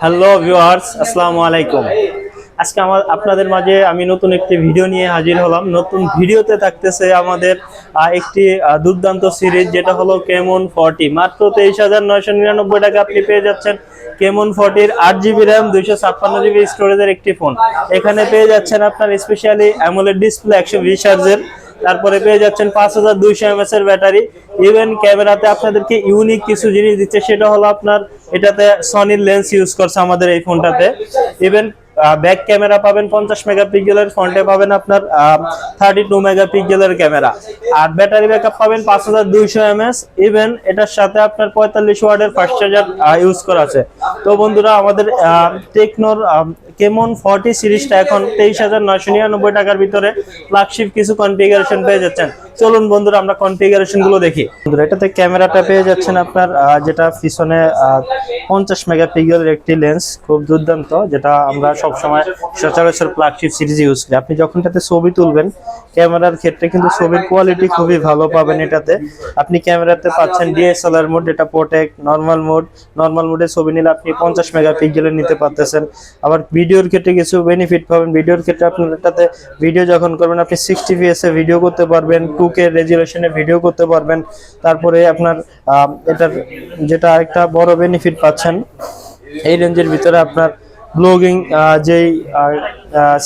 Hello viewers, আসসালামু আলাইকুম। আজকে আপনাদের মাঝে আমি নতুন একটি ভিডিও নিয়ে হাজির হলাম। নতুন ভিডিওতে থাকতেছে আমাদের একটি দুর্দান্ত সিরিজ, যেটা হলো কেমন 40। মাত্র 23,999 টাকা আপনি পেয়ে যাচ্ছেন কেমন 40 8GB র্যাম 256GB স্টোরেজের একটি ফোন। এখানে পেয়ে যাচ্ছেন আপনার স্পেশালি অ্যামোলেড ডিসপ্লে 120 হার্জের, তারপরে পেয়ে যাচ্ছেন 5200 mAh এর ব্যাটারি। ইভেন ক্যামেরাতে আপনাদেরকে ইউনিক কিছু জিনিস দিচ্ছে, সেটা হলো আপনার এটাতে সনির লেন্স ইউজ করছে আমাদের এই ফোনটাতে। ইভেন ব্যাক ক্যামেরা পাবেন 50 মেগাপিক্সেলের, ফ্রন্টে পাবেন আপনার 32 মেগাপিক্সেলের ক্যামেরা, আর ব্যাটারি ব্যাকআপ পাবেন 5200 mAh। ইভেন এটার সাথে আপনার 45 ওয়াটের ফাস্ট চার্জার ইউজ করা আছে। তো বন্ধুরা, আমাদের টেকনোর কেমন 40 সিরিজটা এখন 23,999 টাকার ভিতরে ফ্ল্যাগশিপ কিছু কনফিগারেশন পেয়ে যাচ্ছেন। চলুন বন্ধুরা, আমরা কনফিগারেশন গুলো দেখি। বন্ধুরা, এটাতে ক্যামেরাটা পেয়ে যাচ্ছেন আপনার যেটা পিছনে 50 মেগাপিক্সেলের একটি লেন্স, খুব দুর্দান্ত, যেটা আমরা সবসময় সচরাচর ফ্ল্যাগশিপ সিরিজ ইউজ করি। আপনি যখন এটাতে ছবি তুলবেন, ক্যামেরার ক্ষেত্রে কিন্তু ছবির কোয়ালিটি খুবই ভালো পাবেন এটাতে। আপনি ক্যামেরাতে পাচ্ছেন ডিএসএলআর মোড, এটা প্রোটেক্ট, নর্মাল মোডে ছবি নিলে আপনি 50 মেগাপিক্সেলের নিতে পারতেছেন। আবার ভিডিওর ক্ষেত্রে কিছু বেনিফিট পাবেন। ভিডিওর ক্ষেত্রে আপনার এটাতে ভিডিও যখন করবেন, আপনি 60 fps এ ভিডিও করতে পারবেন, 2K রেজুলেশনে ভিডিও করতে পারবেন। তারপরে আপনার এটার যেটা একটা বড় বেনিফিট পাচ্ছেন, এই রেঞ্জের ভিতরে আপনার ব্লগিং যেই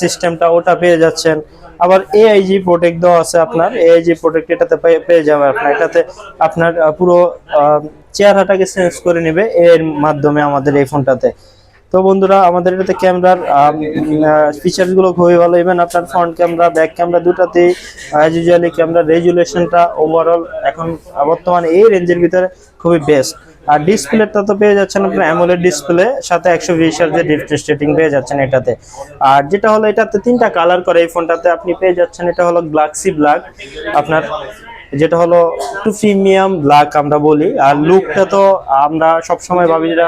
সিস্টেমটা ওটা পেয়ে যাচ্ছেন। আবার এআইজি প্রোটেক্ট দেওয়া আছে, আপনার এআইজি প্রোটেক্ট এটাতে পেয়ে যাবেন। আপনার এটাতে আপনার পুরো চেহারাটাকে চেঞ্জ করে নেবে এর মাধ্যমে আমাদের এই ফোনটাতে। তো বন্ধুরা, আমাদের এটাতে ক্যামেরার ফিচার্স গুলো খুবই ভালো। ইভেন আপনার ফ্রন্ট ক্যামেরা, ব্যাক ক্যামেরা দুটাতেই অ্যাজ ইউজুয়ালি ক্যামেরার রেজুলেশনটা ওভারঅল এখন বর্তমানে এই রেঞ্জের ভিতরে খুবই বেস্ট। আর ডিসপ্লেটা তো পেয়ে যাচ্ছেন আপনার অ্যামোলেড ডিসপ্লে, সাথে 120 হার্জের রিফ্রেশ রেটিং পেয়ে যাচ্ছেন এটাতে। আর যেটা হলো, এটাতে 3টা কালার করে এই ফোনটাতে আপনি পেয়ে যাচ্ছেন। এটা হলো গ্লাক্সি ব্ল্যাক, আপনার যেটা হলো একটু প্রিমিয়াম ব্ল্যাক আমরা বলি। আর লুকটা তো আমরা সবসময় ভাবি যেটা